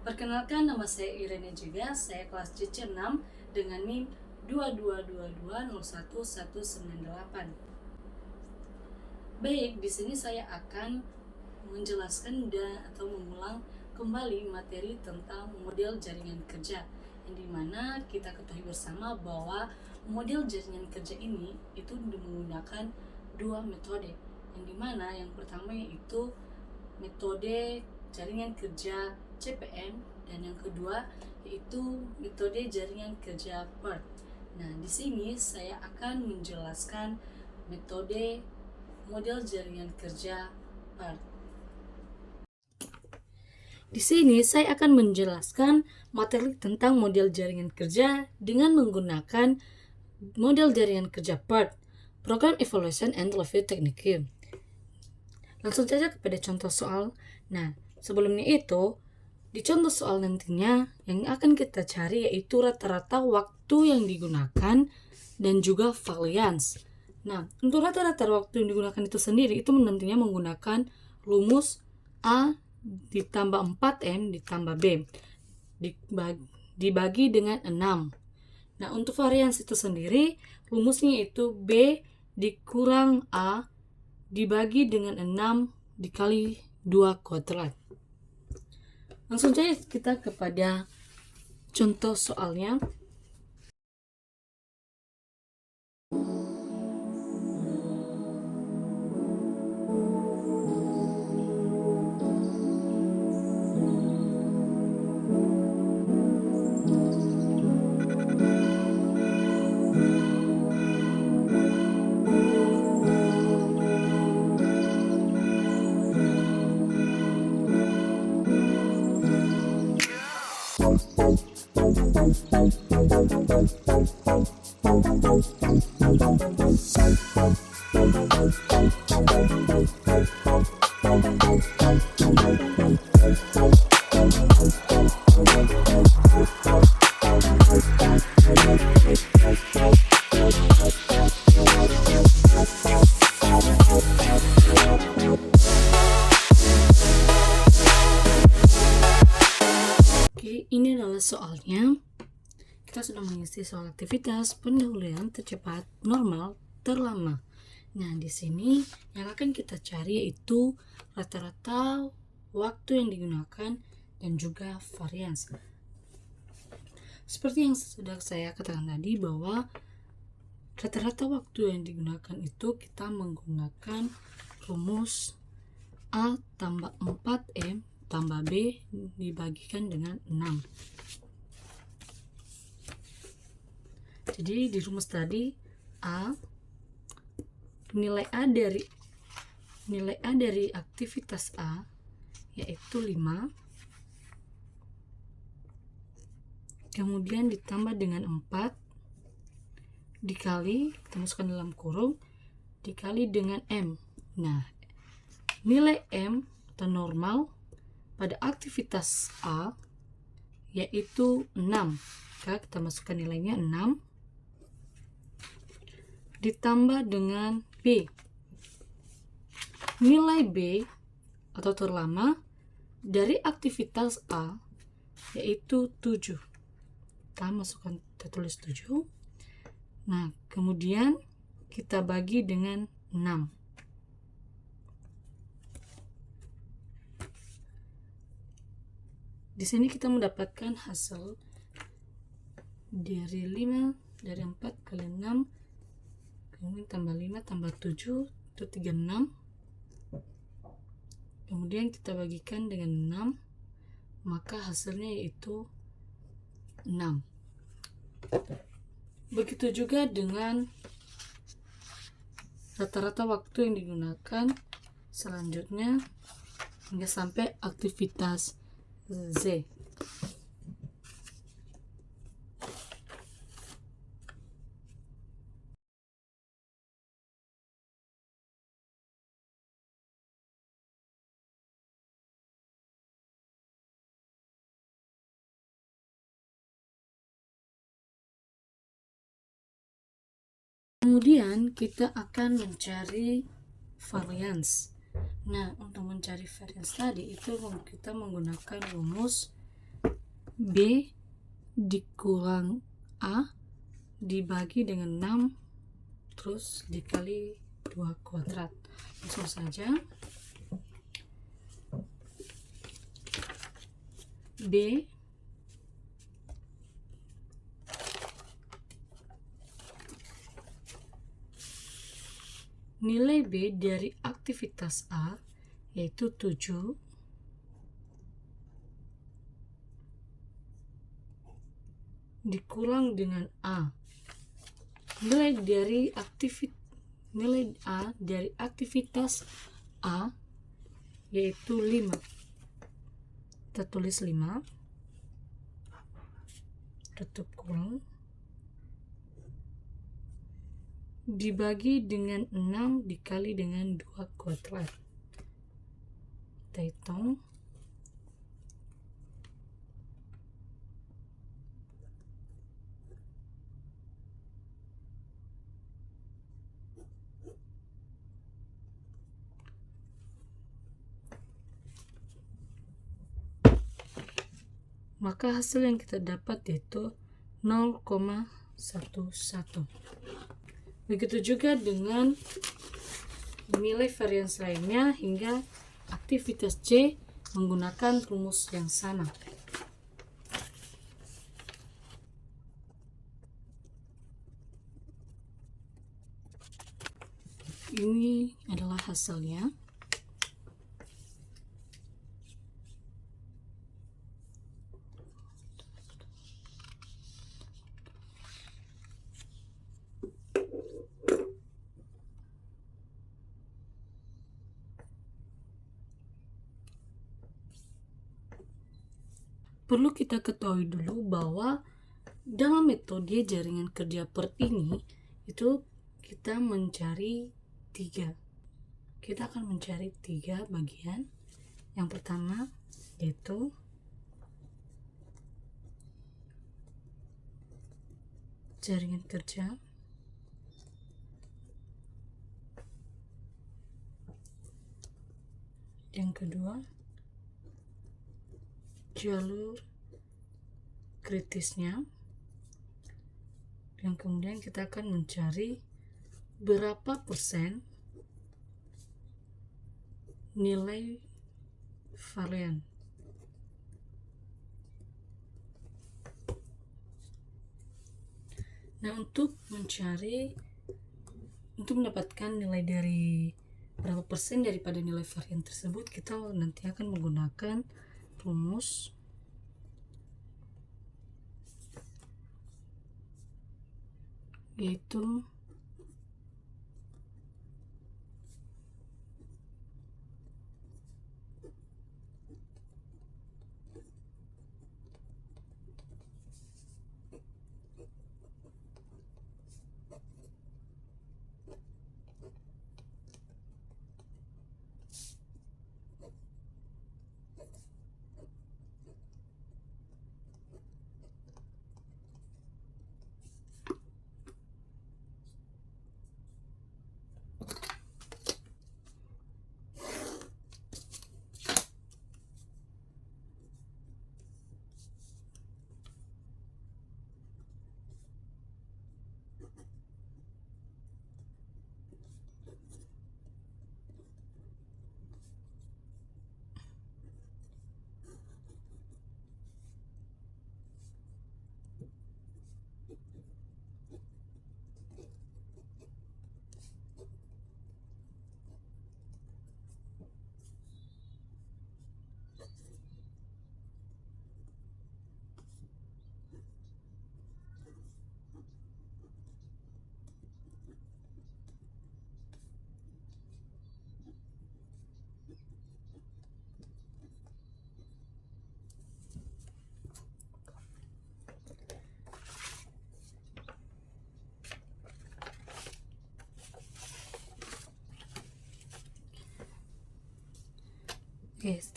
Perkenalkan, nama saya Irene juga, saya kelas CC6 dengan NIM 2222011198. Baik, di sini saya akan menjelaskan atau mengulang kembali materi tentang model jaringan kerja, yang dimana kita ketahui bersama bahwa model jaringan kerja ini itu menggunakan dua metode, yang dimana yang pertama yaitu metode jaringan kerja CPM dan yang kedua yaitu metode jaringan kerja PERT. Nah, di sini saya akan menjelaskan metode model jaringan kerja PERT. Di sini saya akan menjelaskan materi tentang model jaringan kerja dengan menggunakan model jaringan kerja PERT, Program Evaluation and Review Technique. Langsung saja kepada contoh soal. Nah, sebelumnya itu, di contoh soal nantinya yang akan kita cari yaitu rata-rata waktu yang digunakan dan juga varians. Nah, untuk rata-rata waktu yang digunakan itu sendiri, itu nantinya menggunakan rumus A ditambah 4M ditambah B dibagi dengan 6. Nah, untuk varians itu sendiri, rumusnya itu B dikurang A dibagi dengan 6 dikali 2 kuadrat. Langsung saja kita kepada contoh soalnya. Oke, ini adalah soalnya. Kita sudah mengisi soal aktivitas pendahuluan tercepat, normal, terlama. Nah, di sini yang akan kita cari yaitu rata-rata waktu yang digunakan dan juga varians. Seperti yang sudah saya katakan tadi bahwa rata-rata waktu yang digunakan itu kita menggunakan rumus A tambah 4M tambah B dibagikan dengan 6. Jadi di rumus tadi nilai A dari aktivitas A yaitu 5, kemudian ditambah dengan 4 dikali, kita masukkan dalam kurung, dikali dengan M. Nah, nilai M atau normal pada aktivitas A yaitu 6. Kita masukkan nilainya 6 ditambah dengan B. Nilai B atau terlama dari aktivitas A yaitu 7. Kita tulis 7. Nah, kemudian kita bagi dengan 6. Di sini kita mendapatkan hasil dari 4 kali 6, kemudian tambah 5 tambah 7 itu 36. Kemudian kita bagikan dengan 6, maka hasilnya yaitu 6. Begitu juga dengan rata-rata waktu yang digunakan selanjutnya hingga sampai aktivitas Z. Kemudian kita akan mencari variance. Nah, untuk mencari variance tadi itu kita menggunakan rumus B dikurang A dibagi dengan 6 terus dikali 2 kuadrat. Langsung saja. B nilai B dari aktivitas A yaitu 7 dikurang dengan A. Nilai A dari aktivitas A yaitu 5. Kita tulis 5. Tutup kurung. Dibagi dengan 6 dikali dengan 2 kuadrat. Kita hitung. Maka hasil yang kita dapat yaitu 0,11. Begitu juga dengan nilai variance lainnya hingga aktivitas C menggunakan rumus yang sama. Ini adalah hasilnya. Perlu kita ketahui dulu bahwa dalam metode jaringan kerja PERT ini itu kita mencari 3. Kita akan mencari 3 bagian. Yang pertama yaitu jaringan kerja, yang kedua jalur kritisnya, dan kemudian kita akan mencari berapa persen nilai varian. Nah, untuk mendapatkan nilai dari berapa persen daripada nilai varian tersebut, kita nanti akan menggunakan rumus yaitu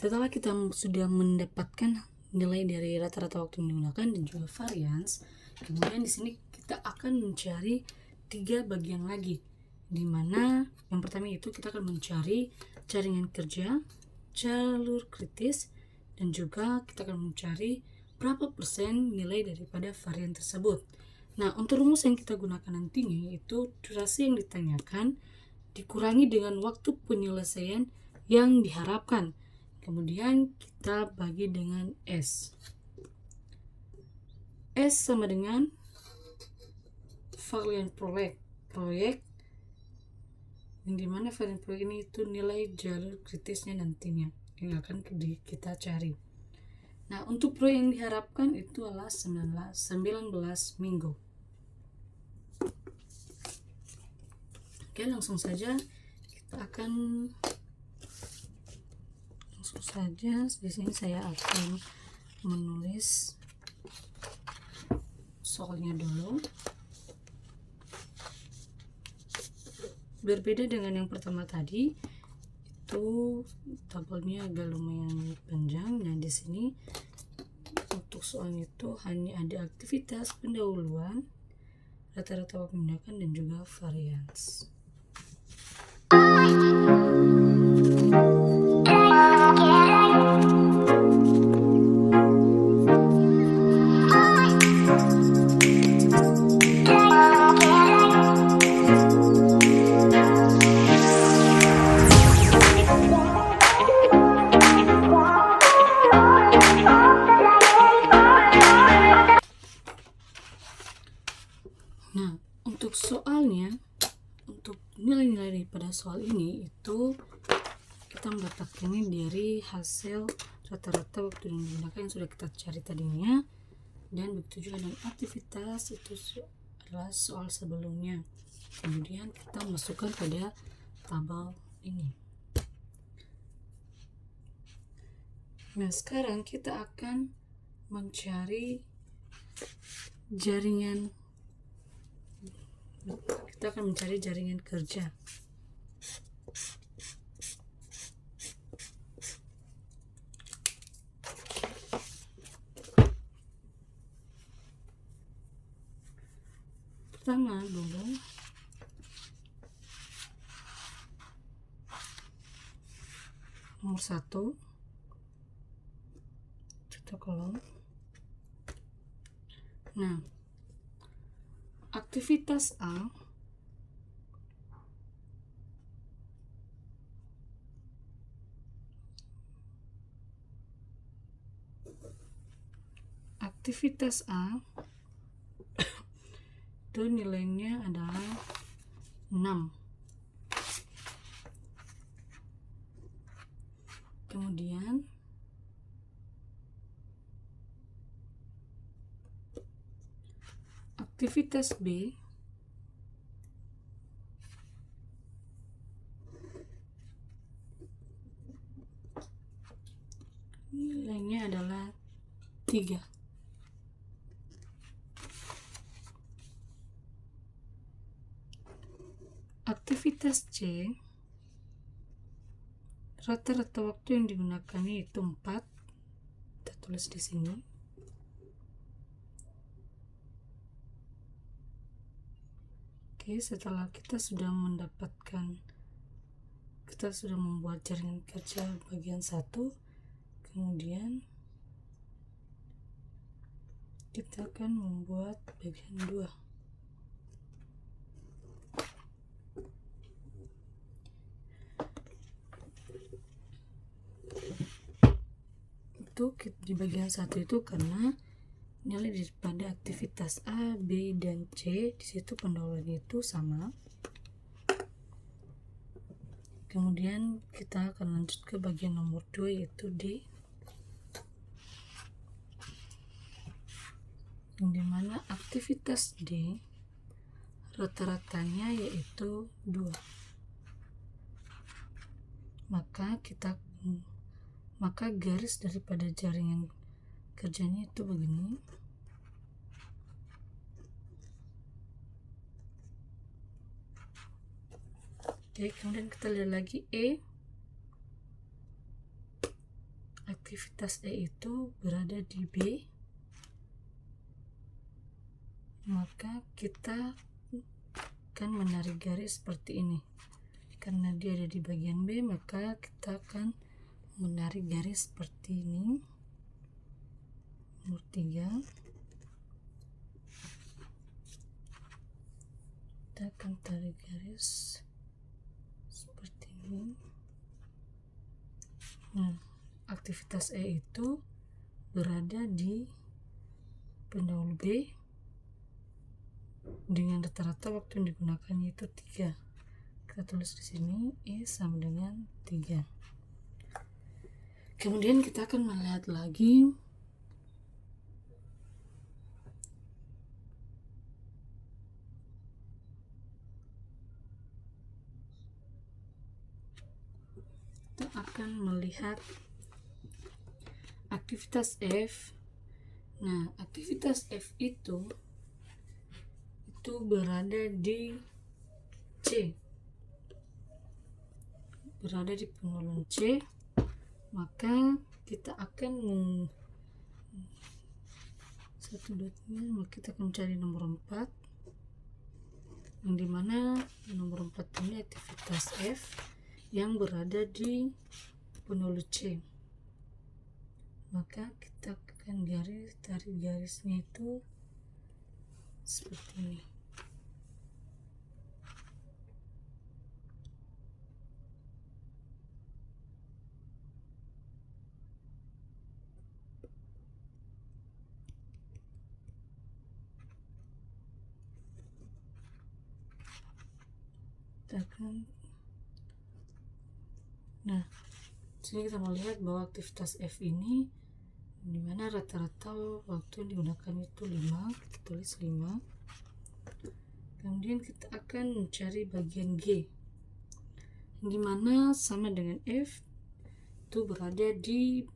setelah kita sudah mendapatkan nilai dari rata-rata waktu yang digunakan dan juga variance, kemudian di sini kita akan mencari 3 bagian lagi, dimana yang pertama itu kita akan mencari jaringan kerja, jalur kritis, dan juga kita akan mencari berapa persen nilai daripada varian tersebut. Nah, untuk rumus yang kita gunakan nantinya itu durasi yang ditanyakan dikurangi dengan waktu penyelesaian yang diharapkan. Kemudian kita bagi dengan S. S sama dengan varian proyek yang dimana varian proyek ini itu nilai jalur kritisnya nantinya yang akan kita cari. Nah, untuk proyek yang diharapkan itu adalah 19 minggu. Oke, langsung saja di sini saya akan menulis soalnya dulu. Berbeda dengan yang pertama tadi, itu tabelnya agak lumayan panjang. Nah, di sini untuk soalnya itu hanya ada aktivitas pendahuluan, rata-rata waktu menggunakan, dan juga varians. Nah, untuk soalnya, untuk nilai-nilai daripada soal ini itu kita mendapatkannya dari hasil rata-rata waktu yang digunakan yang sudah kita cari tadinya, dan begitu juga dengan aktivitas itu adalah soal sebelumnya. Kemudian kita masukkan pada tabel ini. Nah, sekarang kita akan mencari jaringan kerja. Pertama dulu nomor 1 kita kolom. Nah, aktivitas A itu nilainya adalah 6. Kemudian aktivitas B nilainya adalah 3. Aktivitas C rata-rata waktu yang digunakan itu 4. Kita tulis di sini. Oke, setelah kita sudah membuat jaringan kerja bagian 1, kemudian kita akan membuat bagian 2. Itu di bagian 1 itu karena nilai daripada aktivitas A, B, dan C di situ pendahuluannya itu sama. Kemudian kita akan lanjut ke bagian nomor 2 yaitu D, yang dimana aktivitas D rata-ratanya yaitu 2. Maka garis daripada jaringan kerjanya itu begini. Oke, kemudian kita lihat lagi E. Aktivitas E itu berada di B. Maka kita akan menarik garis seperti ini. Karena dia ada di bagian B, maka kita akan menarik garis seperti ini. Nomor 3. Kita akan tarik garis seperti ini. Nah, aktivitas E itu berada di pendahulu B dengan rata-rata waktu yang digunakan yaitu 3. Kita tulis di sini E sama dengan 3. Kemudian kita akan melihat lagi kita akan melihat aktivitas F. Nah, aktivitas F itu berada di C. Berada di penolak C, maka kita akan kita akan cari nomor 4, yang dimana nomor 4 ini aktivitas F yang berada di penolak C. Maka kita akan tarik garisnya itu seperti ini. Nah, sini kita melihat bahwa aktivitas F ini dimana rata-rata waktu yang digunakan itu 5, kita tulis 5. Kemudian kita akan mencari bagian G, dimana sama dengan F itu berada di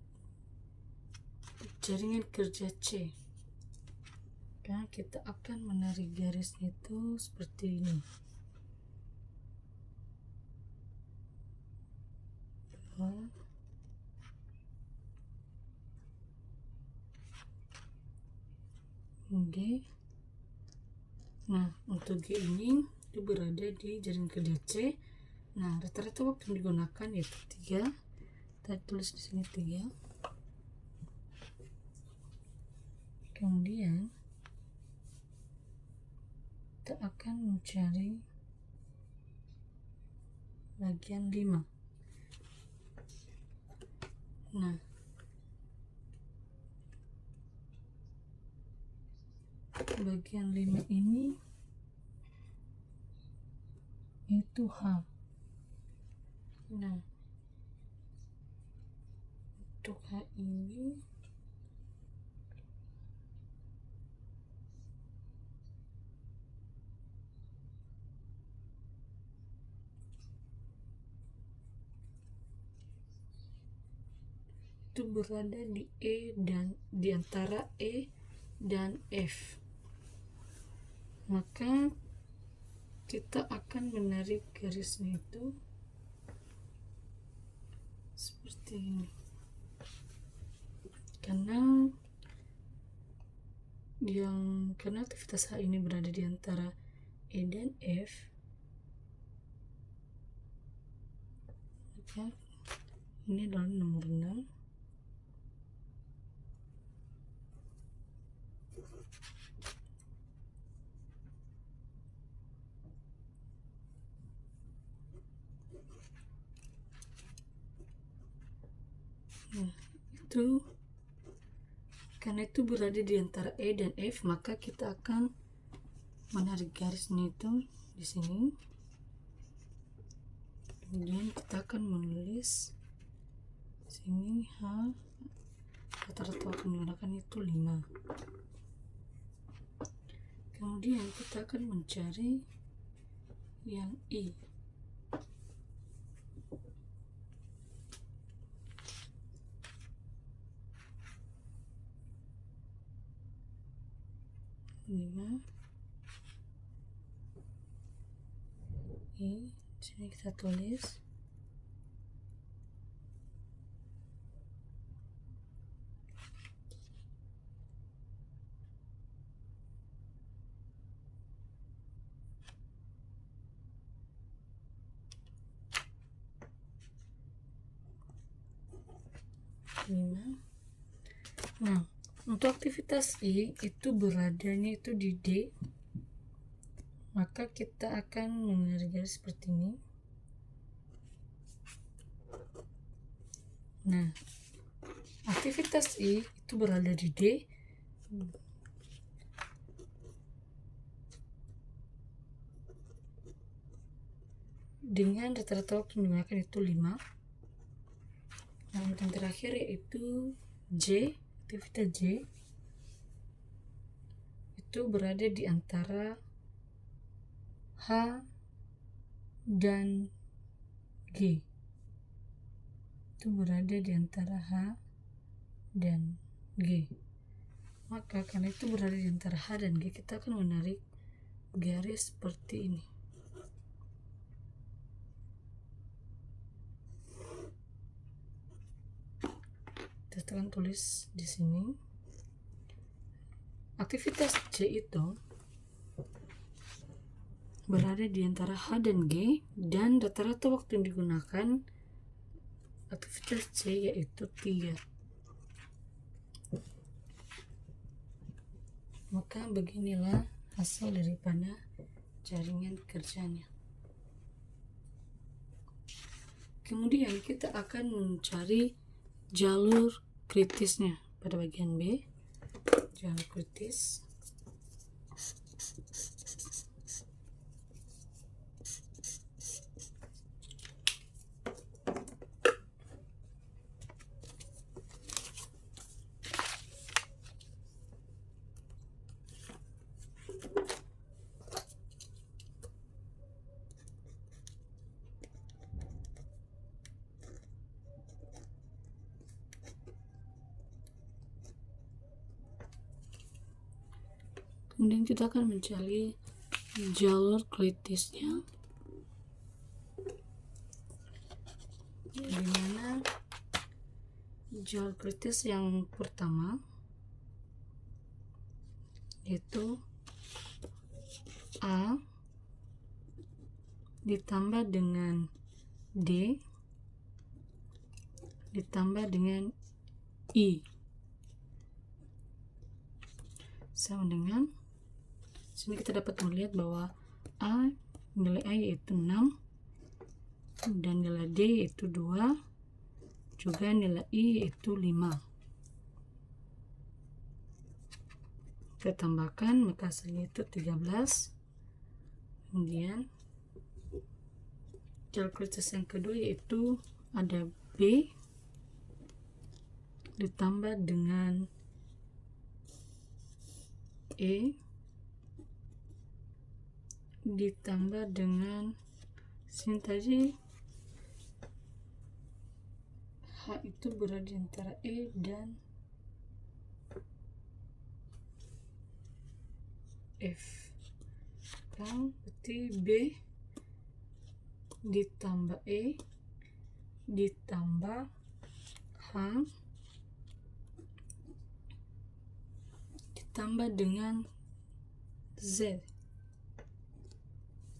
jaringan kerja C. Nah, kita akan menarik garisnya itu seperti ini. G. Nah, untuk G ini itu berada di jaringan kerja C. Nah, rata-rata waktu yang digunakan yaitu 3. Kita tulis di sini 3. Kemudian kita akan mencari bagian 5. Nah, bagian 5 ini itu H. Nah, untuk H ini itu berada di E dan di antara E dan F. Maka kita akan menarik garisnya itu seperti ini. Karena aktivitas H ini berada di antara E dan F, maka ini adalah nomor 6. Nah, itu karena itu berada di antara E dan F, maka kita akan menarik garisnya itu di sini. Kemudian kita akan menulis sini H, rata-rata akan menggunakan itu 5. Kemudian kita akan mencari yang I. I, sini kita tulis. 5. Nah, untuk aktivitas I itu beradanya itu di D, maka kita akan menarik garis seperti ini. Nah, aktivitas I itu berada di D dengan rata-rata waktu yang digunakan itu 5. Nah, yang terakhir yaitu J, aktivitas J itu berada di antara H dan G. Itu berada di antara H dan G. Maka karena itu berada di antara H dan G, kita akan menarik garis seperti ini. Kita akan tulis di sini. Aktivitas C itu berada di antara H dan G, dan rata-rata waktu yang digunakan aktivitas C yaitu 3. Maka beginilah hasil daripada jaringan kerjanya. Kemudian kita akan mencari jalur kritisnya pada bagian B. Jalur kritis. Kemudian kita akan mencari jalur kritisnya, di mana jalur kritis yang pertama yaitu A ditambah dengan D ditambah dengan I sama dengan, sini kita dapat melihat bahwa nilai A yaitu 6 dan nilai D yaitu 2, juga nilai I yaitu 5. Kita tambahkan, maka hasilnya itu 13. Kemudian jalur kritis yang kedua yaitu ada B ditambah dengan E ditambah dengan, sini tadi H itu berada di antara E dan F. Sekarang berarti B ditambah E ditambah H ditambah dengan Z.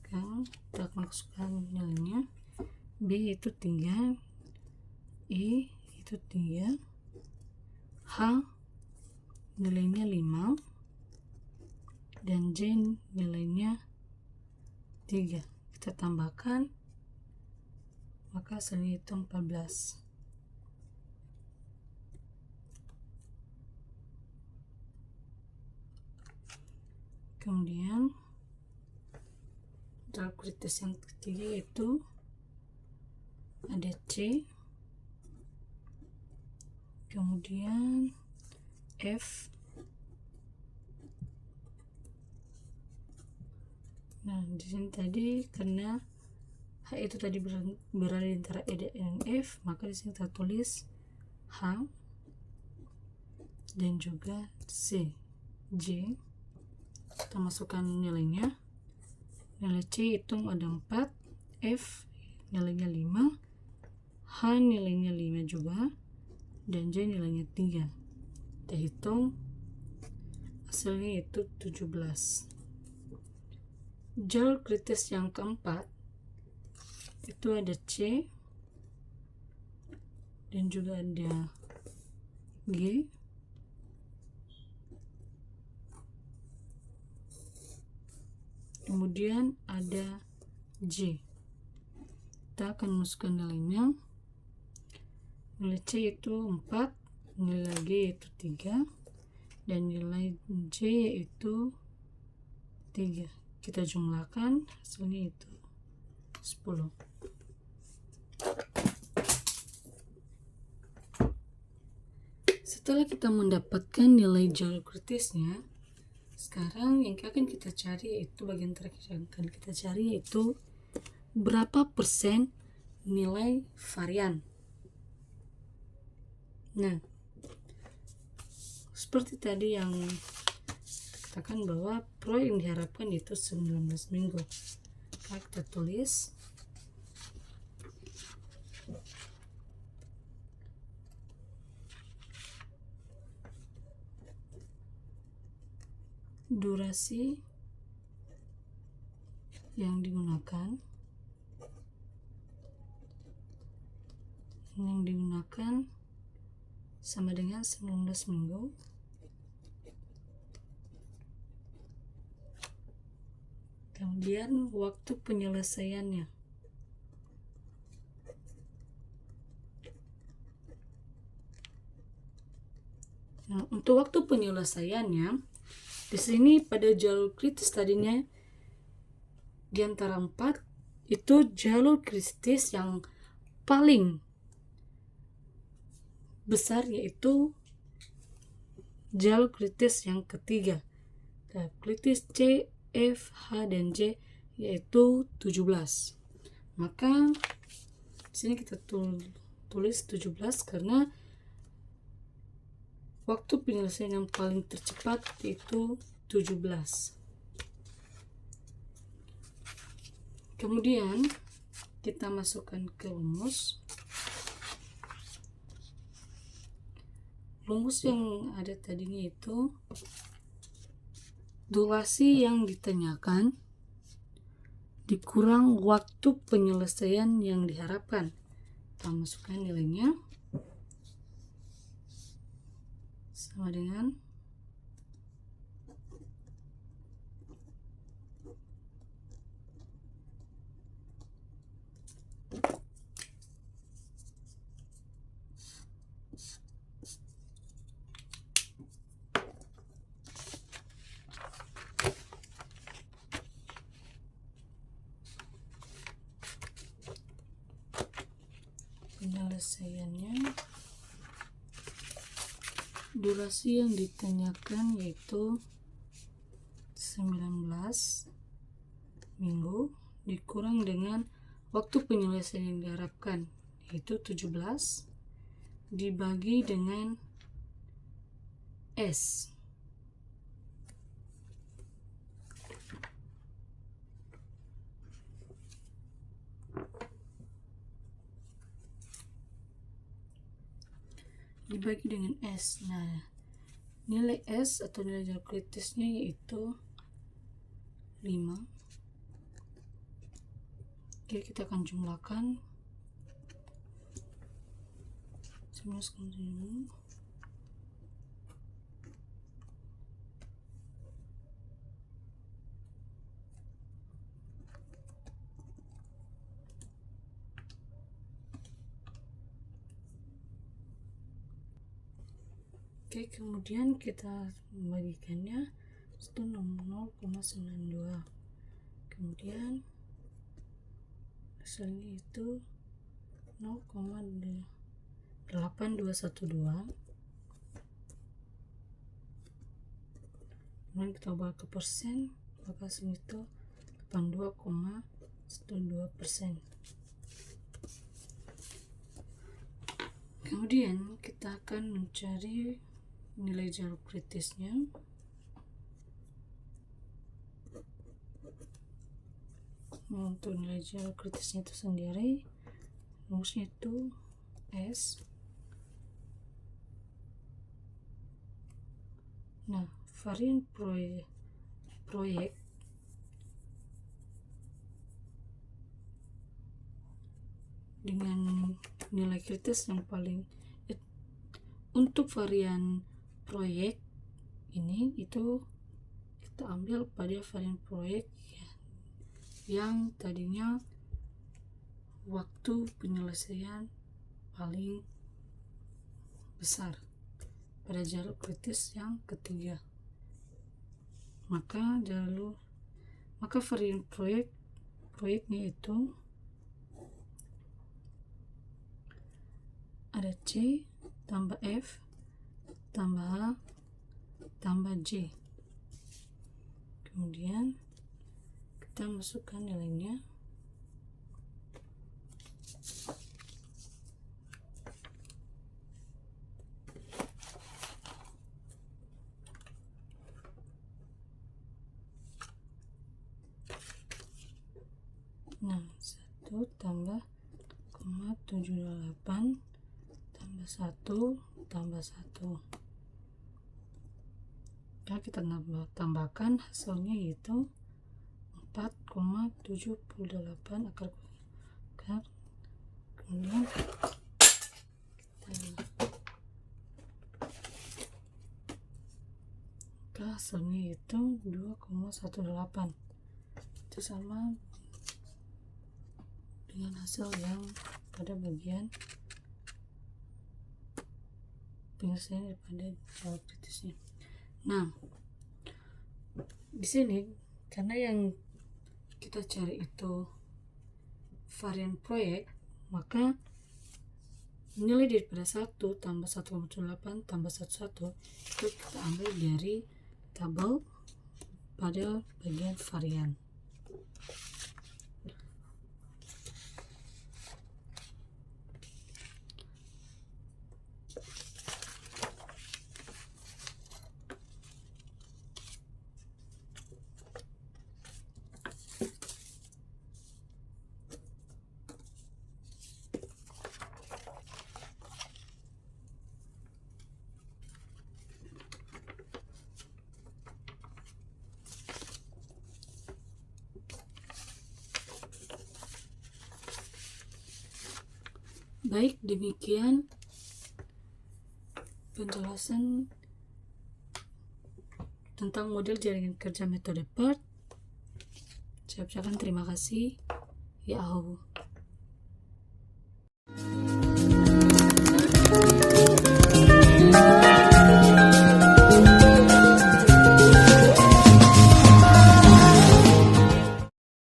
Sekarang kita masukkan nilainya. B itu 3, E itu 3, H nilainya 5, dan J nilainya 3. Kita tambahkan, maka hasilnya itu 14. Kemudian jalur kritis yang ketiga yaitu ada C, kemudian F. Nah, di sini tadi karena H itu tadi berada di antara E dan F, maka di sini kita tulis H dan juga C. J, kita masukkan nilainya. Nilai C hitung ada 4, F nilainya 5, H nilainya 5 juga, dan J nilainya 3. Kita hitung, hasilnya itu 17. Jalur kritis yang keempat itu ada C dan juga ada G, kemudian ada J. Kita akan masukkan nilainya. Nilai C yaitu 4, nilai G yaitu 3, dan nilai J yaitu 3. Kita jumlahkan, hasilnya itu 10. Setelah kita mendapatkan nilai jalur kritisnya, sekarang yang akan kita cari yaitu bagian terakhir yang akan kita cari yaitu berapa persen nilai varian. Nah, seperti tadi yang katakan bahwa proyek yang diharapkan itu 19 minggu. Kita tulis durasi yang digunakan sama dengan 19 minggu. Kemudian waktu penyelesaiannya. Nah, untuk waktu penyelesaiannya, di sini pada jalur kritis tadinya di antara 4 itu jalur kritis yang paling besar yaitu jalur kritis yang ketiga. Kritis C, F, H, dan J yaitu 17. Maka di sini kita tulis 17 karena waktu penyelesaian yang paling tercepat yaitu 17. Kemudian kita masukkan ke rumus. Rumus yang ada tadinya itu durasi yang ditanyakan dikurang waktu penyelesaian yang diharapkan. Kita masukkan nilainya sama dengan penyelesaiannya. Durasi yang ditanyakan yaitu 19 minggu dikurang dengan waktu penyelesaian yang diharapkan yaitu 17 dibagi dengan S. Dibagi dengan S. Nah, nilai S atau nilai jalur kritisnya yaitu 5. Oke, kita akan jumlahkan. Oke, kemudian kita membagikannya itu 0,92. Kemudian hasilnya itu 0,8212. Kemudian kita ubah ke persen, maka hasilnya itu 82,12%. Kemudian kita akan mencari nilai jalur kritisnya. Untuk nilai jalur kritisnya itu sendiri, rumusnya itu S. Nah, varian proyek dengan nilai kritis yang paling untuk varian proyek ini itu kita ambil pada varian proyek yang tadinya waktu penyelesaian paling besar pada jalur kritis yang ketiga. Maka varian proyeknya itu ada C tambah F tambah H tambah J. Kemudian kita masukkan nilainya. Nah, 1 tambah 0,78 tambah 1 tambah 1. Nah, kita tambahkan hasilnya yaitu 4,78 akar. Kemudian hasilnya itu 2,18. Itu sama dengan hasil yang pada bagian penyelesaian daripada jalur kritisnya. Nah, di sini karena yang kita cari itu varian proyek, maka nilai daripada 1 tambah 1,78 tambah 11 itu kita ambil dari tabel pada bagian varian. Baik, demikian penjelasan tentang model jaringan kerja metode PERT. Saya ucapkan terima kasih. Yahoo.